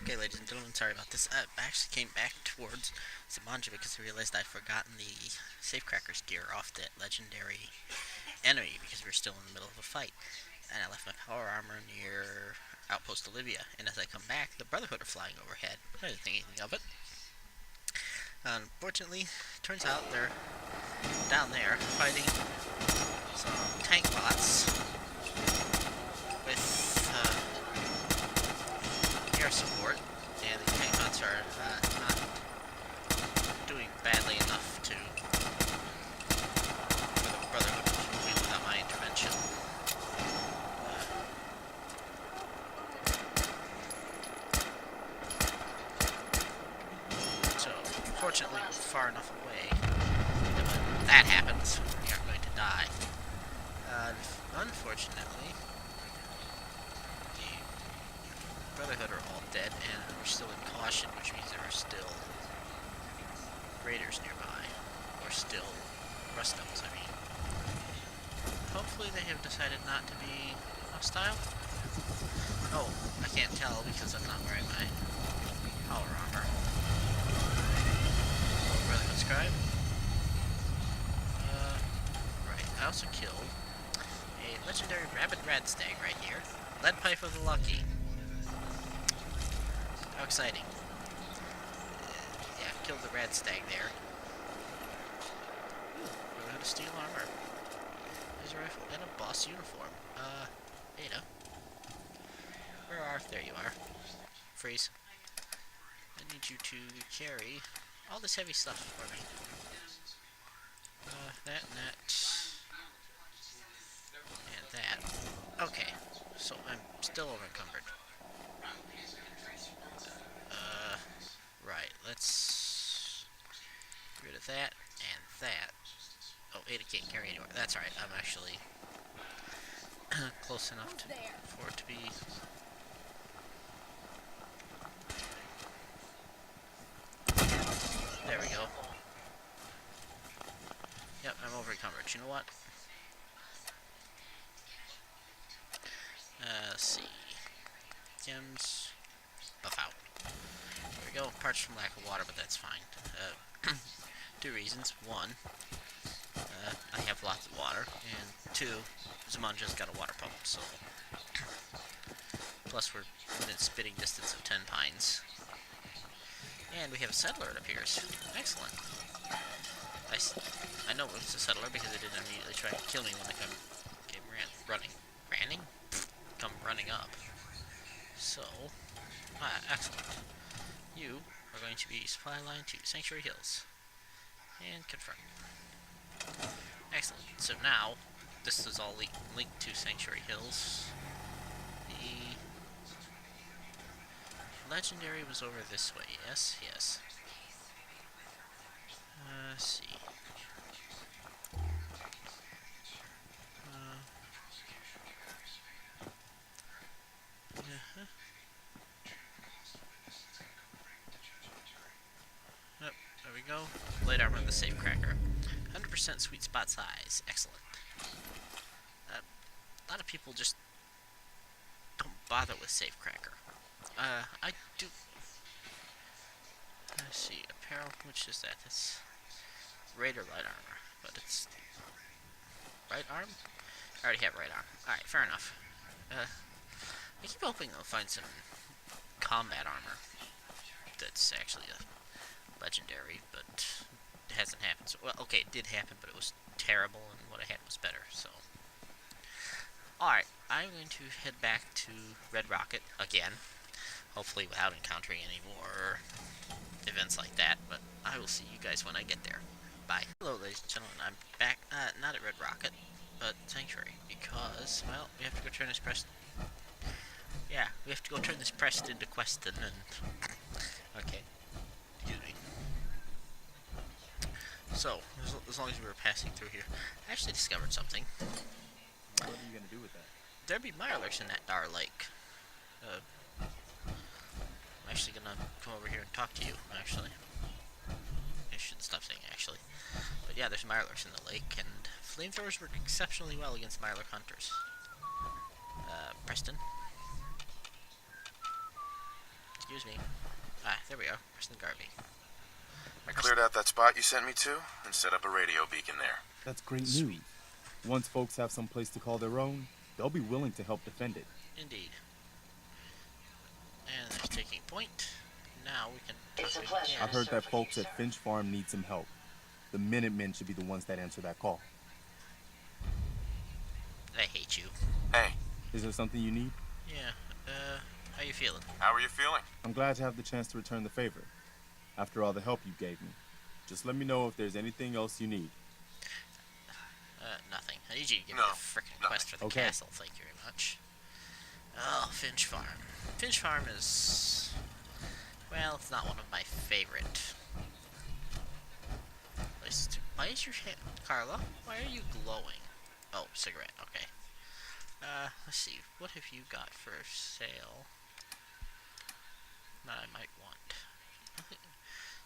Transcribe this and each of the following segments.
Okay, ladies and gentlemen, sorry about this. I actually came back towards Zamanja because I realized I'd forgotten the Safecrackers gear off that legendary enemy because we were still in the middle of a fight. And I left my power armor near Outpost Olivia, and as I come back, the Brotherhood are flying overhead. I didn't think anything of it. Unfortunately, turns out they're down there fighting some tank bots with air support, and the tank bots are not doing badly enough for the Brotherhood to win without my intervention. So, fortunately, we're far enough away that when that happens, we aren't going to die. Unfortunately, the Brotherhood are all dead, and we're still in caution, which means there are still raiders nearby. Or still Rustos, I mean. Hopefully they have decided not to be hostile. Oh, I can't tell because I'm not wearing my power armor. Oh, Brotherhood Scribe. Right, I also killed a legendary rabid radstag right here. Lead pipe of the lucky. How exciting. Yeah, killed the radstag there. Brotherhood of steel armor. Laser rifle and a boss uniform. Beta. Where are? There you are. Freeze. I need you to carry all this heavy stuff for me. That and that. And that. Okay. So I'm still overencumbered. Right. Let's get rid of that and that. Oh, Ada can't carry anymore. That's alright. I'm actually close enough for it to be. There we go. Yep, I'm overencumbered. You know what? Let's see. Gems. Buff out. There we go. Parched from lack of water, but that's fine. Two reasons. One, I have lots of water, and two, Zamanja's got a water pump, so. Plus, we're within spitting distance of 10 pines. And we have a settler, it appears. Excellent. I know it's a settler because it didn't immediately try to kill me when I came running. Ranning? Come running up. So, excellent. You are going to be supply line to Sanctuary Hills. And confirm. Excellent. So now, this is all linked to Sanctuary Hills. The legendary was over this way. Yes, yes. Let's see. Yep, there we go. Blade armor of the Safecracker. 100% sweet spot size. Excellent. A lot of people just don't bother with Safecracker. I do. Let's see. Apparel, which is that? That's Raider light armor, but it's right arm? I already have right arm. Alright, fair enough. I keep hoping I'll find some combat armor that's actually a legendary, but it hasn't happened. So, well, okay, it did happen, but it was terrible, and what I had was better, so. Alright, I'm going to head back to Red Rocket again, hopefully without encountering any more events like that, but I will see you guys when I get there. Bye. Hello, ladies and gentlemen, I'm back, not at Red Rocket, but Sanctuary, because, well, we have to go turn this Preston. Yeah, we have to go turn this Preston into Queston, and. Okay. Excuse me. So, as long as we were passing through here, I actually discovered something. What are you gonna do with that? There'd be Mirelurks in that Dar Lake. I'm actually gonna come over here and talk to you, actually. I should stop saying actually. But yeah, there's Mirelurks in the lake, and flamethrowers work exceptionally well against Mirelurk hunters. Preston? Excuse me. Ah, there we are. Preston Garvey. I cleared out that spot you sent me to and set up a radio beacon there. That's great Sweet. news. Once folks have some place to call their own, they'll be willing to help defend it. Indeed. And there's taking point. Now we can talk It's a to pleasure. again. I've heard that folks at Finch Farm need some help. The Minutemen should be the ones that answer that call. I hate you. Hey, Is there something you need? Yeah. How you feeling? how are you feeling? I'm glad to have the chance to return the favor. After all the help you gave me. Just let me know if there's anything else you need. Nothing. I need you to give me No, a frickin' nothing. quest for the Okay. castle. Thank you very much. Oh, Finch Farm. Finch Farm is... Well, it's not one of my favorite places to... Why is your hand... Carla? Why are you glowing? Oh, cigarette. Okay. Let's see. What have you got for sale that I might want?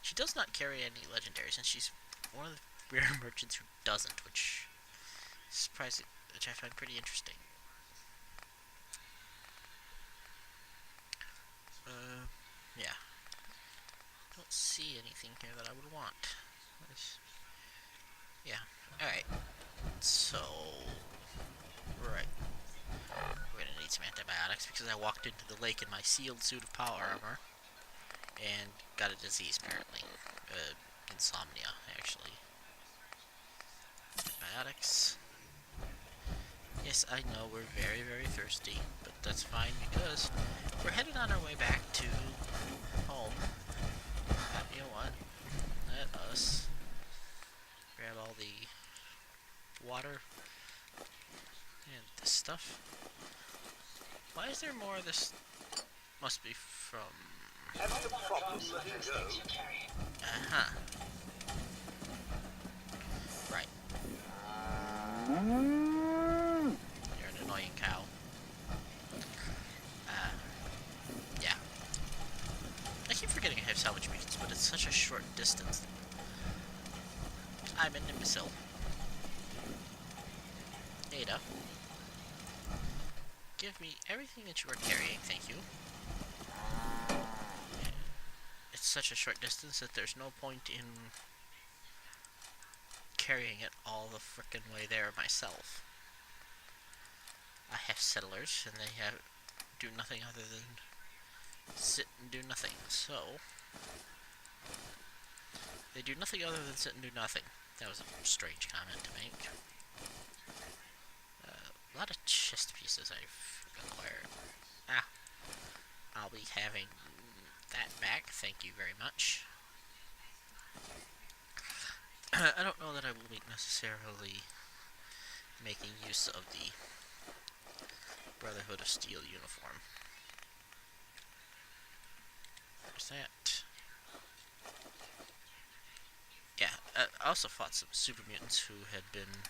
She does not carry any legendaries, and she's one of the rare merchants who doesn't, which is surprising, which I find pretty interesting. Yeah. Don't see anything here that I would want. Yeah. Alright. So... Right. We're gonna need some antibiotics because I walked into the lake in my sealed suit of power armor and got a disease apparently. Insomnia, actually. Antibiotics. Yes, I know we're very, very thirsty, but that's fine because we're headed on our way back to home. You know what? Let us grab all the water and this stuff. Why is there more of this? Must be from... Uh-huh. Right. You're an annoying cow. Yeah. I keep forgetting I have salvage beacons, but it's such a short distance. I'm an imbecile. Ada. Give me everything that you are carrying, thank you. It's such a short distance that there's no point in carrying it all the frickin' way there myself. I have settlers, and they do nothing other than sit and do nothing, so... They do nothing other than sit and do nothing. That was a strange comment to make. A lot of chest pieces I've acquired. Ah. I'll be having that back, thank you very much. I don't know that I will be necessarily making use of the Brotherhood of Steel uniform. There's that. Yeah, I also fought some super mutants who had been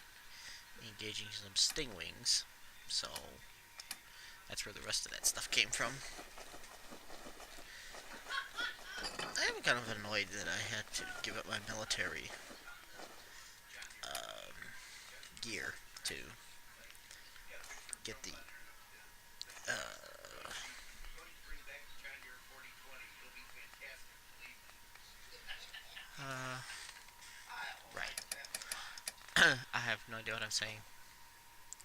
engaging some stingwings, so that's where the rest of that stuff came from. I am kind of annoyed that I had to give up my military gear to get the right. I have no idea what I'm saying.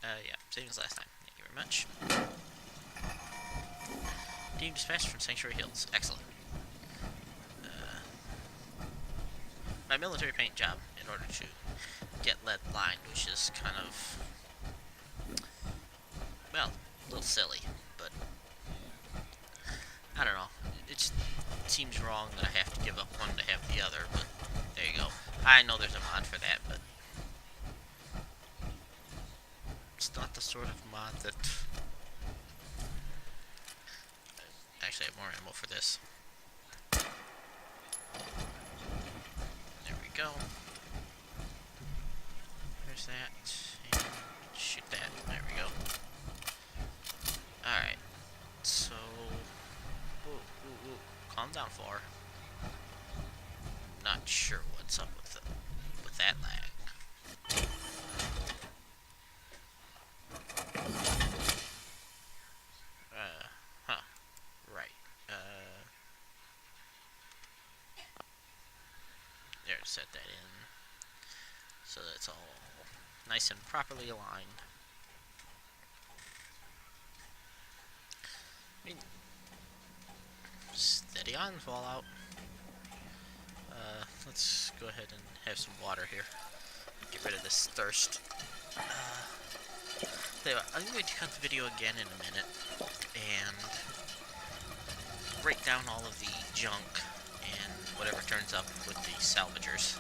Yeah, same as last time. Thank you very much. Team dispatched from Sanctuary Hills. Excellent. My military paint job in order to get lead lined, which is kind of, well, a little silly, but I don't know. It just seems wrong that I have to give up one to have the other, but there you go. I know there's a mod for that, but it's not the sort of mod that... Actually, I have more ammo for this. There we go. There's that. And shoot that. There we go. Alright. So... Ooh. Calm down, Floor. Not sure what's up with that lag. Right. set that in so that it's all nice and properly aligned. I mean, steady on, Fallout. Let's go ahead and have some water here. Get rid of this thirst. I'm going to cut the video again in a minute and break down all of the junk and whatever turns up with the salvagers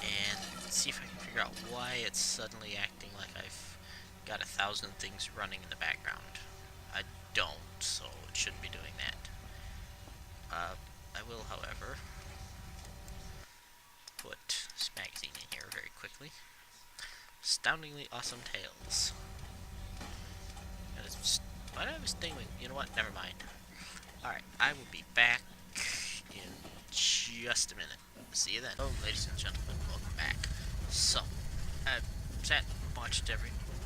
and see if I can figure out why it's suddenly acting like I've got 1,000 things running in the background. I don't, so it shouldn't be doing that. I will, however, put this magazine in here very quickly. Astoundingly Awesome Tales. Why did I was thinking? You know what? Never mind. Alright, I will be back in just a minute. See you then. Oh, ladies and gentlemen, welcome back. So, I've sat and watched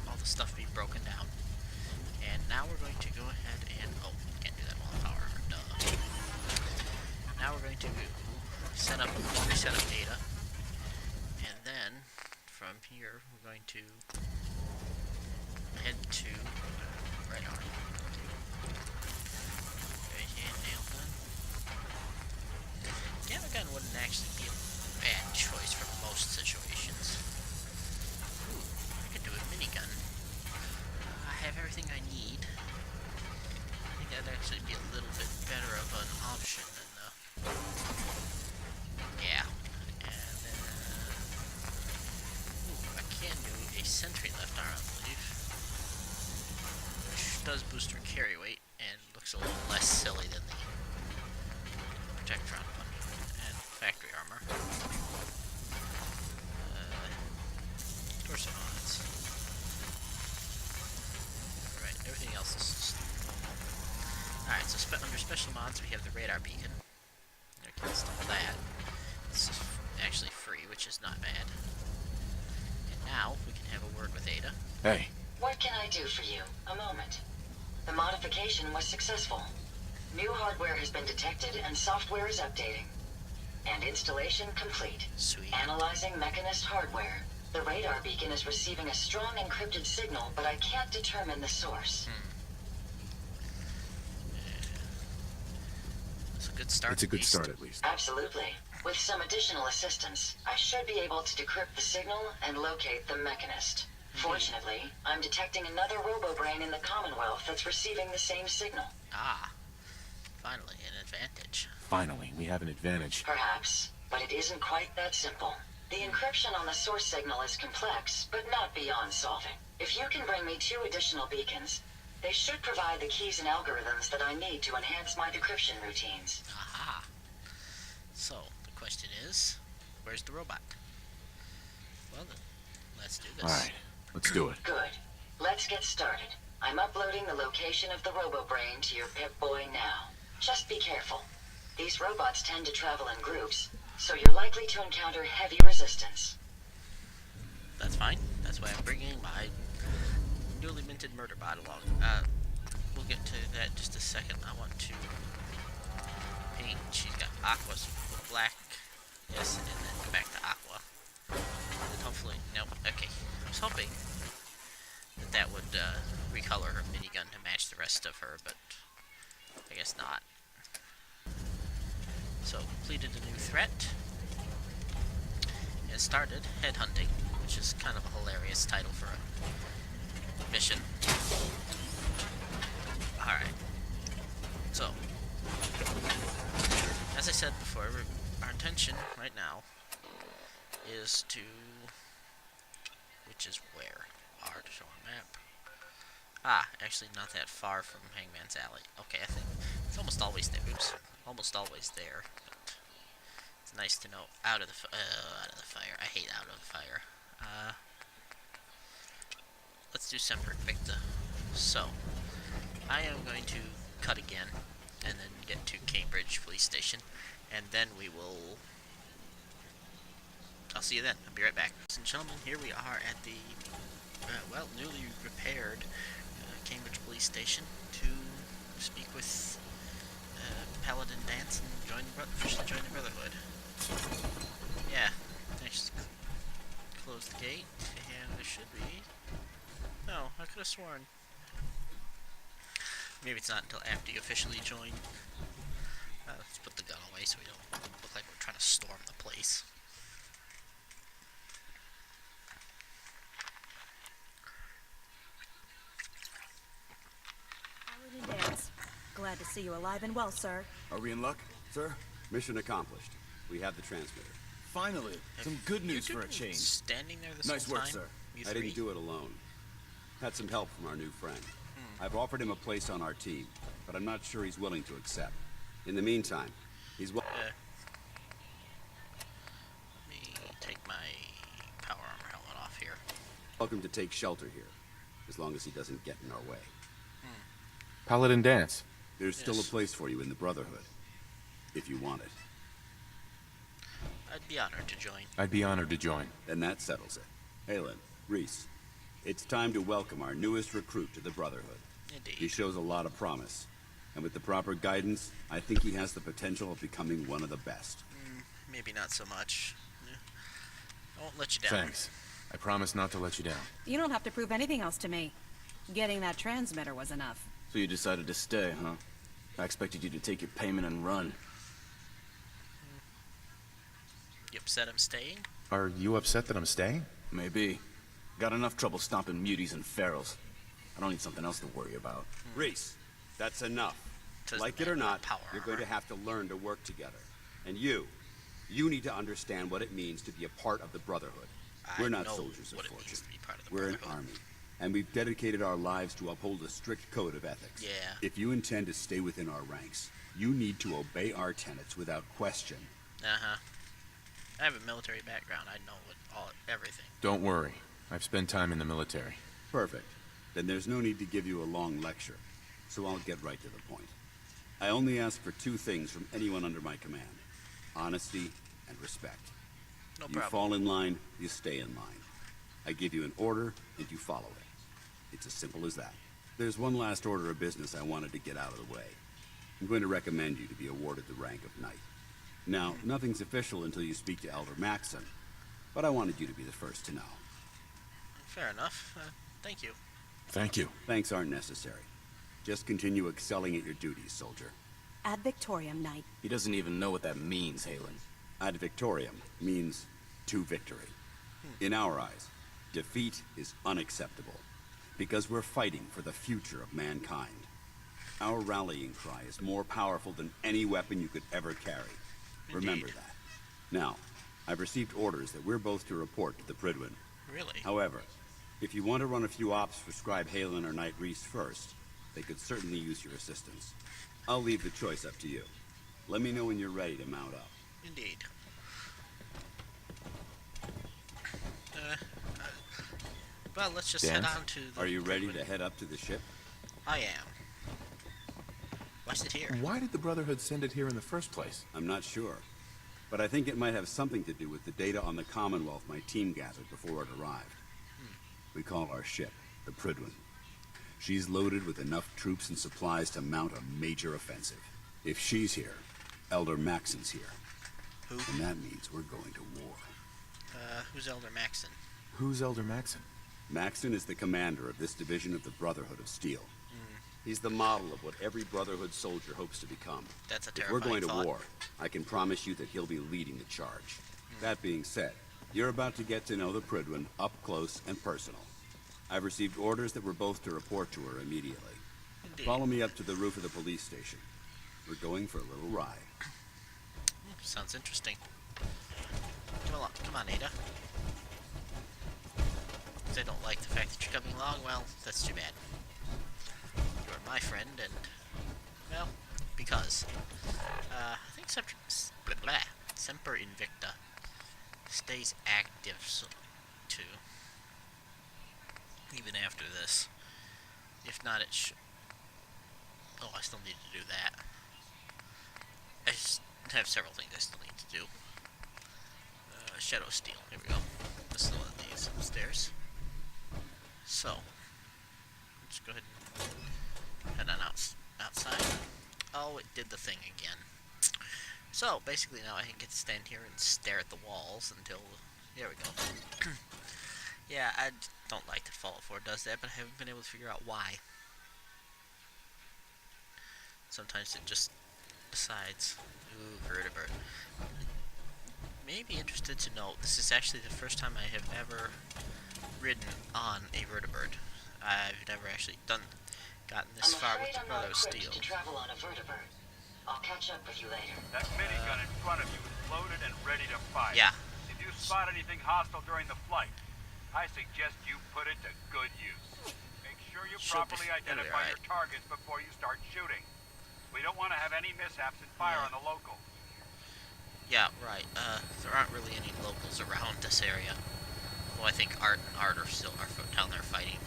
all the stuff be broken down. And now we're going to go ahead and... Oh, can't do that while the power. Duh. Now we're going to reset up data. And then, from here, we're going to head to right arm. Right hand nail gun. Gamma gun wouldn't actually be a bad choice for most situations. Ooh, I could do a minigun. I have everything I need. I think that'd actually be a little bit better of an option than yeah. And then I can do a sentry left arm, I believe, which does boost her carry weight and looks a little less silly than the Protectron one. And factory armor. Torso mods. Right, everything else is just normal. Alright, so under special mods we have the radar beacon. I can install that. It's just actually free, which is not bad. And now we can have a word with Ada. Hey. What can I do for you? A moment. The modification was successful. New hardware has been detected and software is updating. And installation complete. Sweet. Analyzing Mechanist hardware. The radar beacon is receiving a strong encrypted signal, but I can't determine the source. It's a good start. It's a good start, at least. Absolutely. With some additional assistance, I should be able to decrypt the signal and locate the Mechanist. Fortunately, I'm detecting another robo-brain in the Commonwealth that's receiving the same signal. Ah, finally an advantage. Finally, we have an advantage. Perhaps, but it isn't quite that simple. The encryption on the source signal is complex, but not beyond solving. If you can bring me 2 additional beacons, they should provide the keys and algorithms that I need to enhance my decryption routines. Aha. So, the question is, where's the robot? Well then, let's do this. Alright, let's do it. Good. Let's get started. I'm uploading the location of the robo-brain to your Pip-Boy now. Just be careful. These robots tend to travel in groups, so you're likely to encounter heavy resistance. That's fine. That's why I'm bringing my newly minted murder bot along. We'll get to that in just a second. I want to paint. She's got aquas with black. Yes, and then go back to aqua. And hopefully, nope. Okay. I was hoping that would recolor her minigun to match the rest of her, but I guess not. So, completed a new threat. And started headhunting, which is kind of a hilarious title for a mission. Alright. So, as I said before, our intention right now is to... Which is where? R to show on map. Ah, actually not that far from Hangman's Alley. Okay, I think it's almost always there. Oops. Almost always there, but it's nice to know out of the fire. I hate out of the fire. Let's do Semper Invicta. So, I am going to cut again, and then get to Cambridge Police Station, and then we will... I'll see you then. I'll be right back. Ladies and gentlemen, here we are at the, newly repaired Cambridge Police Station to speak with Paladin Dance and officially join the Brotherhood. just close the gate, and there should be. No, I could have sworn. Maybe it's not until after you officially join. Let's put the gun away so we don't look like we're trying to storm the place. Paladin Dance. Glad to see you alive and well, sir. Are we in luck, sir? Mission accomplished. We have the transmitter. Finally, some good news for a You're change. standing there this Nice whole work, time? sir. You I three? didn't do it alone. Had some help from our new friend. I've offered him a place on our team, but I'm not sure he's willing to accept. In the meantime, he's Let me take my power armor helmet off here. welcome to take shelter here, as long as he doesn't get in our way. Paladin Dance. There's still a Yes. place for you in the Brotherhood, if you want it. I'd be honored to join. I'd be honored to join. Then that settles it. Halen, Reese, it's time to welcome our newest recruit to the Brotherhood. He Indeed. shows a lot of promise, and with the proper guidance, I think he has the potential of becoming one of the best. Maybe not so much. I won't let you down. Thanks. I promise not to let you down. You don't have to prove anything else to me. Getting that transmitter was enough. So you decided to stay, huh? I expected you to take your payment and run. You upset I'm staying? Are you upset that I'm staying? Maybe. Got enough trouble stomping muties and ferals. I don't need something else to worry about. Reese, that's enough. Says Like the it or man with not, power you're going to armor. have to learn to work together. And you need to understand what it means to be a part of the Brotherhood. I We're not know soldiers of what it fortune. means to be part of the We're an Brotherhood. army, and we've dedicated our lives to uphold a strict code of ethics. Yeah. If you intend to stay within our ranks, you need to obey our tenets without question. Uh-huh. I have a military background. I know everything. Don't worry. I've spent time in the military. Perfect. Then there's no need to give you a long lecture, so I'll get right to the point. I only ask for two things from anyone under my command: honesty and respect. No You problem. fall in line, you stay in line. I give you an order, and you follow it. It's as simple as that. There's one last order of business I wanted to get out of the way. I'm going to recommend you to be awarded the rank of knight. Now, nothing's official until you speak to Elder Maxon, but I wanted you to be the first to know. Fair enough. Thank you. Thank you. Thanks aren't necessary. Just continue excelling at your duties, soldier. Ad Victoriam, Knight. He doesn't even know what that means, Halen. Ad victoriam means to victory. In our eyes, defeat is unacceptable because we're fighting for the future of mankind. Our rallying cry is more powerful than any weapon you could ever carry. Remember Indeed. that. Now, I've received orders that we're both to report to the Pridwin. Really? However, if you want to run a few ops for Scribe Halen or Knight Reese first, they could certainly use your assistance. I'll leave the choice up to you. Let me know when you're ready to mount up. Indeed. Well, let's just head Dance? on to the... Are you ready to head up to the ship? I am. Why's it here? Why did the Brotherhood send it here in the first place? I'm not sure. But I think it might have something to do with the data on the Commonwealth my team gathered before it arrived. We call our ship the Pridwin. She's loaded with enough troops and supplies to mount a major offensive. If she's here, Elder Maxon's here. Who? And that means we're going to war. Who's Elder Maxon? Who's Elder Maxon? Maxon is the commander of this division of the Brotherhood of Steel. He's the model of what every Brotherhood soldier hopes to become. That's a If we're terrifying going to thought. war, I can promise you that he'll be leading the charge. That being said, you're about to get to know the Pridwin up close and personal. I've received orders that we're both to report to her immediately. Indeed. Follow me up to the roof of the police station. We're going for a little ride. Sounds interesting. Come on, Ada. 'Cause I don't like the fact that you're coming along. Well, that's too bad. You're my friend, and well, because I think Semper Invicta stays active too, even after this. If not, oh, I still need to do that. I just have several things I still need to do. Shadow Steel. Here we go. This is one of these upstairs. So, let's go ahead and head on outside. Oh, it did the thing again. So, basically now I can get to stand here and stare at the walls until There we go. Yeah, I don't like that Fallout 4 does that, but I haven't been able to figure out why. Sometimes it just decides. Ooh, vertebrate. Maybe interested to know, this is actually the first time I have ever ridden on a vertebrate. I've never actually gotten this far with the Brotherhood of Steel. To travel on a vertebrate. I'll catch up with you later. That minigun in front of you is loaded and ready to fire. Yeah. If you spot anything hostile during the flight, I suggest you put it to good use. Make sure you properly identify your targets before you start shooting. We don't want to have any mishaps and fire on the locals. Yeah, right. There aren't really any locals around this area. Though I think Art and Art are down there fighting.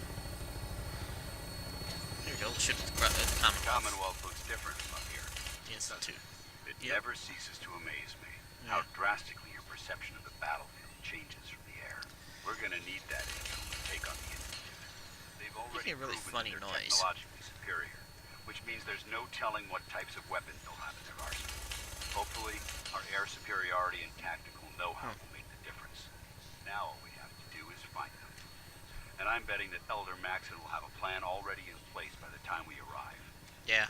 Here we go. Shoot the Commonwealth. Commonwealth looks different from up here. The Institute. It never ceases to amaze me how drastically your perception of the battlefield changes from the air. We're gonna need that intel to take on the Institute. They've already making a really proven funny that they're noise. technologically superior, which means there's no telling what types of weapons they'll have in their arsenal. Hopefully, our air superiority and tactical know-how will make the difference. Now all we have to do is find them. And I'm betting that Elder Maxon will have a plan already in place by the time we arrive. Yeah.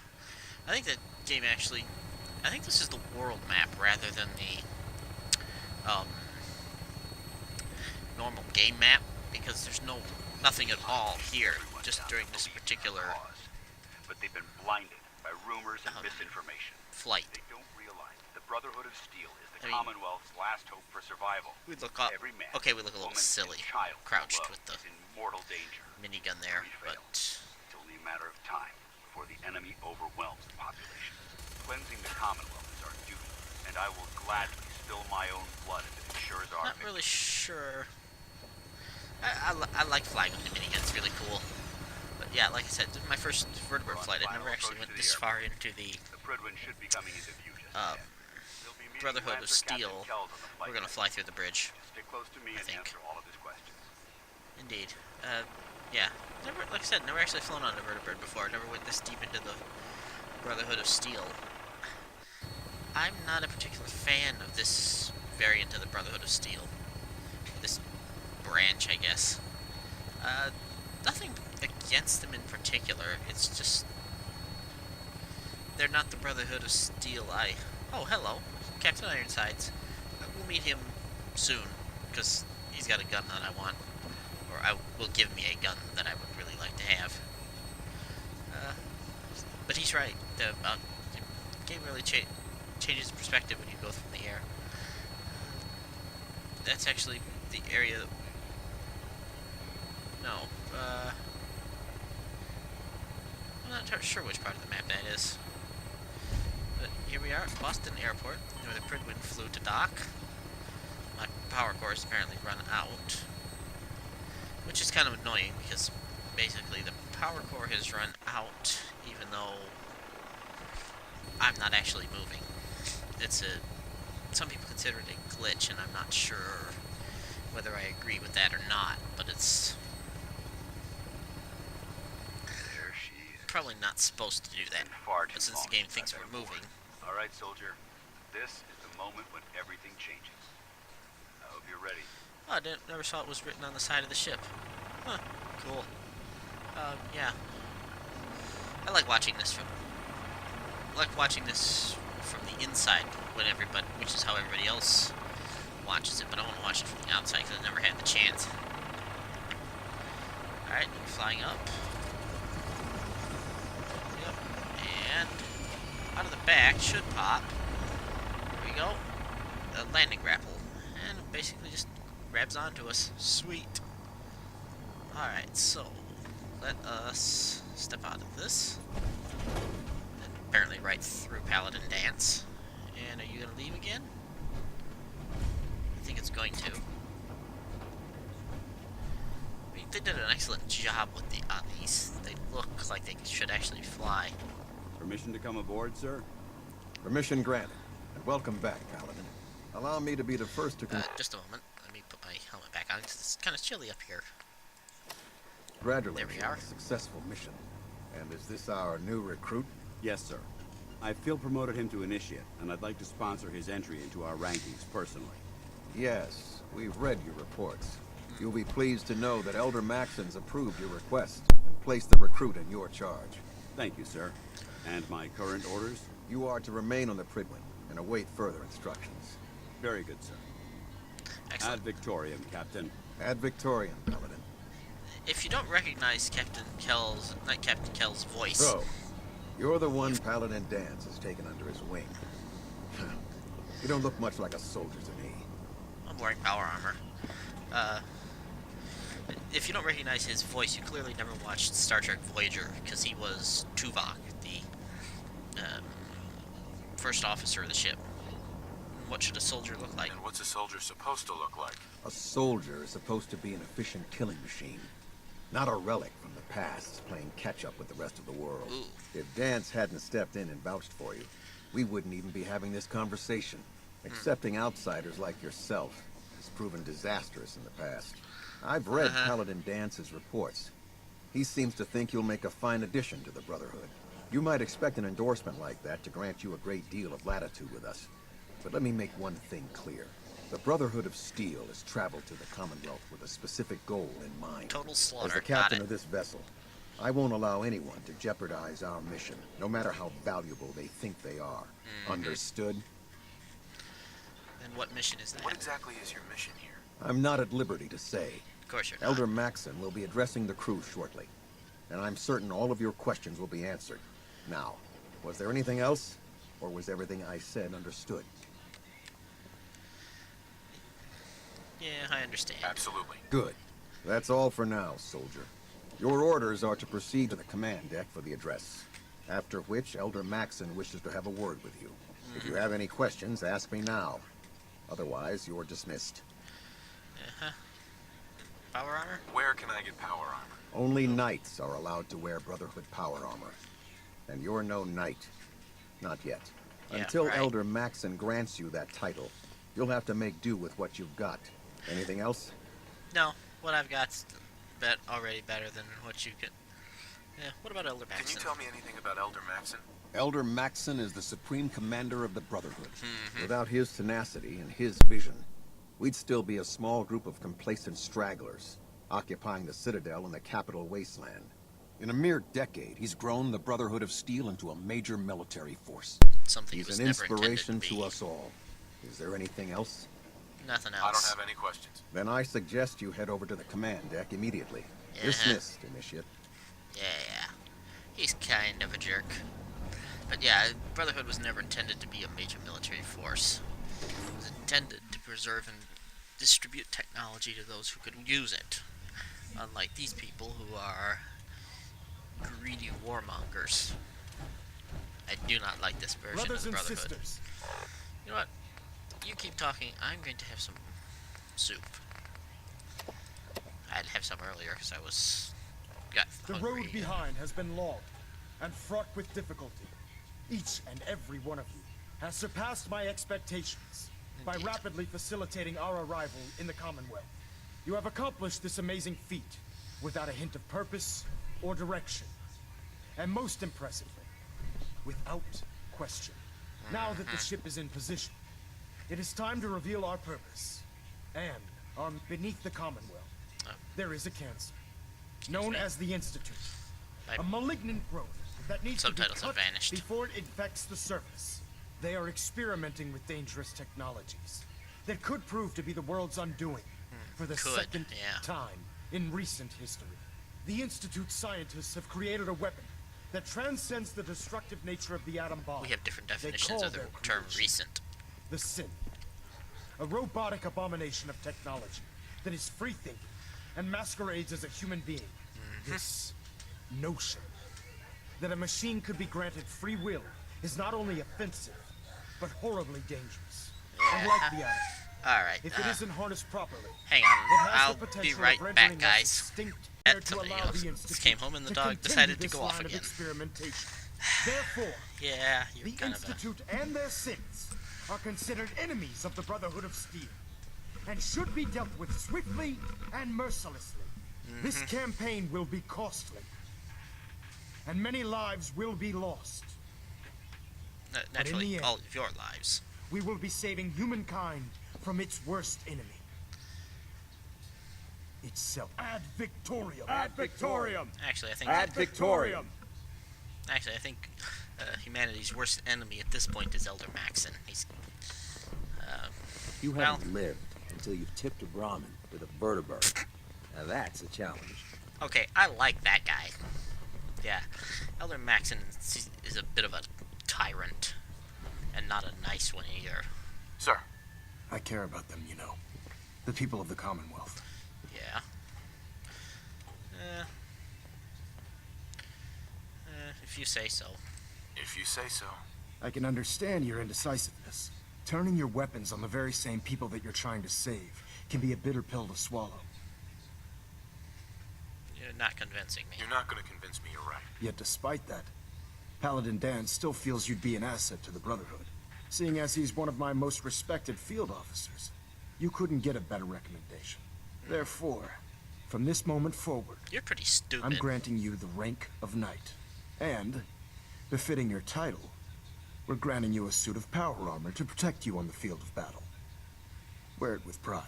I think that game actually... I think this is the world map rather than the normal game map, because there's nothing at all here, just during this particular But they've been blinded by rumors and misinformation. flight. They don't realize the Brotherhood of Steel is the I mean, Commonwealth's last hope for survival. We look up. Every man, Okay, we look a little woman, silly, and child crouched below with the is in mortal danger. minigun there, We fail. but It's only a matter of time before the enemy overwhelms the population. Cleansing the Commonwealth is our duty, and I will gladly spill my own blood if it ensures our not victory. really sure. I like flying with the minigun. It's really cool. But yeah, like I said, this is my first vertebrate flight. I never actually went this far into the The Pridwin should be coming into view just ahead. We'll be meeting Brotherhood of Lancer Captain Steel. Kells on the flight We're gonna deck. fly through the bridge. Just stick close to me and think. answer all of his questions. Indeed. Yeah. Never, like I said, never actually flown on a vertebrate before. Never went this deep into the Brotherhood of Steel. I'm not a particular fan of this variant of the Brotherhood of Steel. This branch, I guess. Nothing against them in particular. It's just they're not the Brotherhood of Steel. Oh, hello, Captain Ironsides. We'll meet him soon because he's got a gun that I want, or will give me a gun that I would really like to have. But he's right. The game really changes perspective when you go from the air. That's actually the area that I'm not sure which part of the map that is. But here we are at Boston Airport, where the Pridwin flew to dock. My power core is apparently run out, which is kind of annoying because basically the power core has run out even though I'm not actually moving. Some people consider it a glitch, and I'm not sure whether I agree with that or not, but it's There she is. probably not supposed to do that. Been far too But since long the game since thinks I've we're been moving, aboard. All right, soldier. This is the moment when everything changes. I hope you're ready. oh, I never saw it was written on the side of the ship. Huh, cool. Yeah. I like watching this from the inside which is how everybody else watches it, but I want to watch it from the outside because I never had the chance. Alright, we're flying up. Yep. And out of the back should pop. There we go. The landing grapple. And it basically just grabs onto us. Sweet. Alright, so let us step out of this. And apparently right through Paladin Dance. And are you gonna leave again? I think it's going to. I mean, they did an excellent job with on these. They look like they should actually fly. Permission to come aboard, sir? Permission granted. And welcome back, Paladin. Allow me to be the first to Just a moment. Let me put my helmet back on. It's kind of chilly up here. congratulate There we you on are. a successful mission. And is this our new recruit? Yes, sir. I feel promoted him to initiate, and I'd like to sponsor his entry into our rankings personally. Yes, we've read your reports. You'll be pleased to know that Elder Maxon's approved your request and placed the recruit in your charge. Thank you, sir. And my current orders? You are to remain on the Pridwin and await further instructions. Very good, sir. Excellent. Ad Victoriam, Captain. Ad Victoriam, Paladin. If you don't recognize not Captain Kell's voice, So, you're the one Paladin Dance has taken under his wing. You don't look much like a soldier to me. I'm wearing power armor. If you don't recognize his voice, you clearly never watched Star Trek Voyager, because he was Tuvok, the first officer of the ship. What should a soldier look like? And what's a soldier supposed to look like? A soldier is supposed to be an efficient killing machine, not a relic from the past playing catch-up with the rest of the world. Ooh. If Dance hadn't stepped in and vouched for you, we wouldn't even be having this conversation. Accepting outsiders like yourself has proven disastrous in the past. I've read Paladin Dance's reports. He seems to think you'll make a fine addition to the Brotherhood. You might expect an endorsement like that to grant you a great deal of latitude with us. But let me make one thing clear. The Brotherhood of Steel has traveled to the Commonwealth with a specific goal in mind. Total slaughter. As the captain of this vessel, I won't allow anyone to jeopardize our mission, no matter how valuable they think they are. Understood? And what mission is that? What exactly is your mission here? I'm not at liberty to say. Of course you're not. Elder Maxon will be addressing the crew shortly, and I'm certain all of your questions will be answered. Now, was there anything else, or was everything I said understood? Yeah, I understand. Absolutely. Good. That's all for now, soldier. Your orders are to proceed to the command deck for the address, after which Elder Maxon wishes to have a word with you. If you have any questions, ask me now. Otherwise, you're dismissed. Power armor? Where can I get power armor? Only knights are allowed to wear Brotherhood power armor. And you're no knight. Not yet. Yeah, Until right. Elder Maxon grants you that title, you'll have to make do with what you've got. Anything else? No, what I've got's already better than what you could. Yeah, what about Elder Maxon? Can you tell me anything about Elder Maxon? Elder Maxon is the supreme commander of the Brotherhood. Without his tenacity and his vision, we'd still be a small group of complacent stragglers, occupying the Citadel in the capital wasteland. In a mere decade, he's grown the Brotherhood of Steel into a major military force. Something He's was an never intended inspiration to to be. us all. Is there anything else? Nothing else. I don't have any questions. Then I suggest you head over to the command deck immediately. Yeah. Dismissed, Initiate. Yeah, he's kind of a jerk. But yeah, Brotherhood was never intended to be a major military force. It was intended to preserve and distribute technology to those who could use it. Unlike these people who are greedy warmongers. I do not like this version Brothers of the and Brotherhood. sisters, You know what? You keep talking. I'm going to have some soup. I had to have some earlier because I got the hungry. road behind has been long and fraught with difficulty. Each and every one of you has surpassed my expectations by Indeed. rapidly facilitating our arrival in the Commonwealth. You have accomplished this amazing feat without a hint of purpose or direction. And most impressively, without question. Now that the ship is in position, it is time to reveal our purpose. And beneath the Commonwealth, there is a cancer, known as the Institute. A malignant growth that needs to be Subtitles have cut vanished. before it infects the surface. They are experimenting with dangerous technologies that could prove to be the world's undoing for the Could, second yeah. time in recent history. The Institute's scientists have created a weapon that transcends the destructive nature of the atom bomb. We have different They definitions call of the their term creation recent. the Sin. A robotic abomination of technology that is free-thinking and masquerades as a human being. This notion that a machine could be granted free will is not only offensive, but horribly dangerous. And like the atom, Alright, if it isn't harnessed properly, hang it on. has I'll the be potential right of back, rendering us guys. extinct At compared to somebody allow else. the Just Institute came home and the to dog continue decided to this go off line of again. experimentation. Therefore, Yeah, you're the kind of a... Institute and their sins are considered enemies of the Brotherhood of Steel and should be dealt with swiftly and mercilessly. This campaign will be costly, and many lives will be lost. Naturally, the end- all of your lives. We will be saving humankind from its worst enemy. Itself. Ad Victorium. Ad Victorium. Actually, I think Ad Victorium. Actually, I think humanity's worst enemy at this point is Elder Maxon. He's You well, haven't lived until you've tipped a Brahmin with a vertebrate. Now that's a challenge. okay. I like that guy. Yeah, Elder Maxon is a bit of a tyrant, and not a nice one either. Sir. I care about them, you know. The people of the Commonwealth. Yeah. If you say so. If you say so. I can understand your indecisiveness. Turning your weapons on the very same people that you're trying to save can be a bitter pill to swallow. You're not convincing me. You're not going to convince me you're right. Yet despite that, Paladin Dan still feels you'd be an asset to the Brotherhood. Seeing as he's one of my most respected field officers, you couldn't get a better recommendation. Therefore, from this moment forward, You're pretty stupid. I'm granting you the rank of Knight. And, befitting your title, we're granting you a suit of power armor to protect you on the field of battle. Wear it with pride.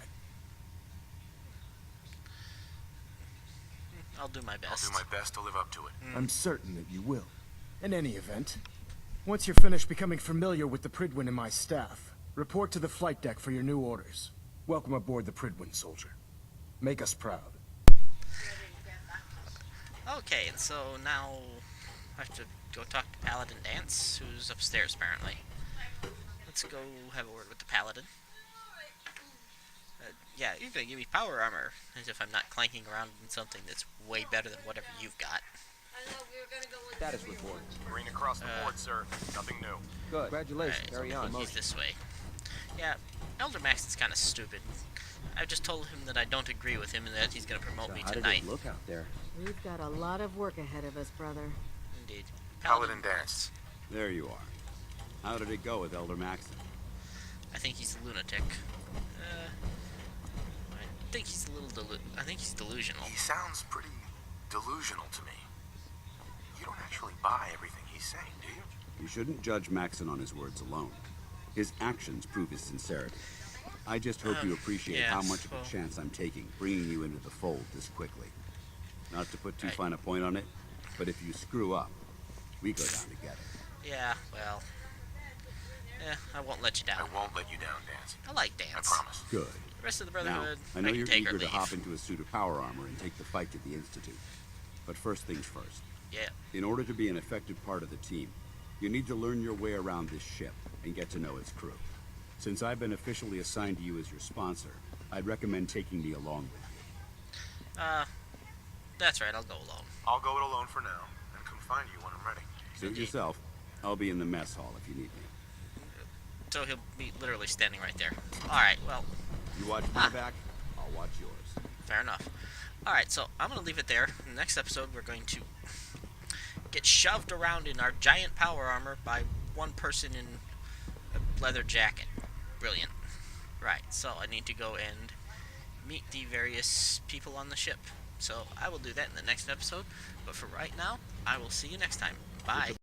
I'll do my I'll best. do my best to live up to it. I'm certain that you will. In any event, once you're finished becoming familiar with the Pridwin and my staff, report to the flight deck for your new orders. Welcome aboard the Pridwin, soldier. Make us proud. Okay, and so now I have to go talk to Paladin Dance, who's upstairs apparently. Let's go have a word with the Paladin. Yeah, you're gonna give me power armor, as if I'm not clanking around in something that's way better than whatever you've got. Status report. Green across the board, sir. Nothing new. Good. Congratulations. Alright, Carry on. he's this way. Yeah, Elder Max is kind of stupid. I just told him that I don't agree with him and that he's gonna promote me How did tonight. it look out there? We've got a lot of work ahead of us, brother. Indeed. Paladin Dance. There you are. How did it go with Elder Maxon? I think he's a lunatic. I think he's a little I think he's delusional. He sounds pretty delusional to me. You don't actually buy everything he's saying, do you? You shouldn't judge Maxon on his words alone. His actions prove his sincerity. I just hope you appreciate how much of a chance I'm taking, bringing you into the fold this quickly. Not to put too fine a point on it, but if you screw up, we go down together. Yeah, well, I won't let you down. I won't let you down, Dance. I like Dance. I promise. Good. The rest of the Now, Brotherhood, I know can you're take or eager to leave. hop into a suit of power armor and take the fight to the Institute. But first things first. Yeah. In order to be an effective part of the team, you need to learn your way around this ship and get to know its crew. Since I've been officially assigned to you as your sponsor, I'd recommend taking me along with you. That's right, I'll go alone. I'll go it alone for now, and come find you when I'm ready. Suit yourself. I'll be in the mess hall if you need me. So he'll be literally standing right there. Alright, well, You watch my back, I'll watch yours. fair enough. Alright, so I'm going to leave it there. In the next episode, we're going to get shoved around in our giant power armor by one person in a leather jacket. Brilliant. Right, so I need to go and meet the various people on the ship. So I will do that in the next episode. But for right now, I will see you next time. Bye.